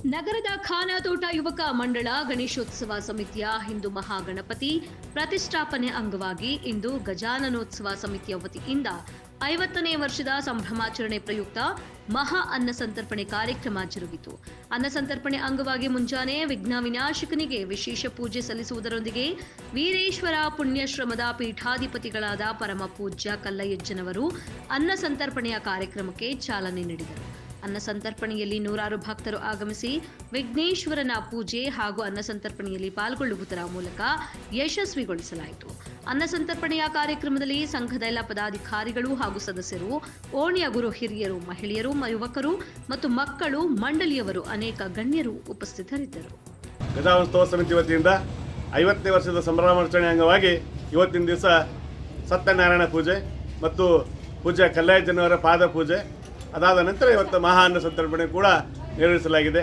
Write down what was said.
ನಗರದ ಖಾನಾತೋಟ ಯುವಕ ಮಂಡಳ ಗಣೇಶೋತ್ಸವ ಸಮಿತಿಯ ಹಿಂದೂ ಮಹಾಗಣಪತಿ ಪ್ರತಿಷ್ಠಾಪನೆ ಅಂಗವಾಗಿ ಇಂದು ಗಜಾನನೋತ್ಸವ ಸಮಿತಿಯ ವತಿಯಿಂದ 50ನೇ ವರ್ಷದ ಸಂಭ್ರಮಾಚರಣೆ ಪ್ರಯುಕ್ತ ಮಹಾ ಅನ್ನ ಸಂತರ್ಪಣೆ ಕಾರ್ಯಕ್ರಮ ಜರುಗಿತು. ಅನ್ನ ಸಂತರ್ಪಣೆ ಅಂಗವಾಗಿ ಮುಂಜಾನೆ ವಿಘ್ನ ವಿನಾಶಕನಿಗೆ ವಿಶೇಷ ಪೂಜೆ ಸಲ್ಲಿಸುವುದರೊಂದಿಗೆ ವೀರೇಶ್ವರ ಪುಣ್ಯಶ್ರಮದ ಪೀಠಾಧಿಪತಿಗಳಾದ ಪರಮ ಪೂಜ್ಯ ಕಲ್ಲಯ್ಯಜ್ಜನವರು ಅನ್ನ ಸಂತರ್ಪಣೆಯ ಕಾರ್ಯಕ್ರಮಕ್ಕೆ ಚಾಲನೆ ನೀಡಿದರು. ಅನ್ನ ಸಂತರ್ಪಣೆಯಲ್ಲಿ ನೂರಾರು ಭಕ್ತರು ಆಗಮಿಸಿ ವಿಘ್ನೇಶ್ವರನ ಪೂಜೆ ಹಾಗೂ ಅನ್ನ ಸಂತರ್ಪಣೆಯಲ್ಲಿ ಪಾಲ್ಗೊಳ್ಳುವುದರ ಮೂಲಕ ಯಶಸ್ವಿಗೊಳಿಸಲಾಯಿತು. ಅನ್ನ ಸಂತರ್ಪಣೆಯ ಕಾರ್ಯಕ್ರಮದಲ್ಲಿ ಸಂಘದ ಎಲ್ಲ ಪದಾಧಿಕಾರಿಗಳು ಹಾಗೂ ಸದಸ್ಯರು, ಓಣಿಯ ಗುರು ಹಿರಿಯರು, ಮಹಿಳೆಯರು, ಯುವಕರು ಮತ್ತು ಮಕ್ಕಳು, ಮಂಡಳಿಯವರು ಅನೇಕ ಗಣ್ಯರು ಉಪಸ್ಥಿತರಿದ್ದರು. ಗಜಾನೋತ್ಸವ ಸಮಿತಿ ವತಿಯಿಂದ 50ನೇ ವರ್ಷದ ಸಂಭ್ರಮಾಚರಣೆ ಅಂಗವಾಗಿ ಇವತ್ತಿನ ದಿವಸ ಸತ್ಯನಾರಾಯಣ ಪೂಜೆ ಮತ್ತು ಪೂಜ್ಯ ಕಲ್ಲಯ್ಯಜ್ಜನವರ ಪಾದ ಪೂಜೆ ಅದಾದ ನಂತರ ಇವತ್ತು ಮಹಾ ಅನ್ನ ಸಂತರ್ಪಣೆ ಕೂಡ ನೆರವೇರಿಸಲಾಗಿದೆ.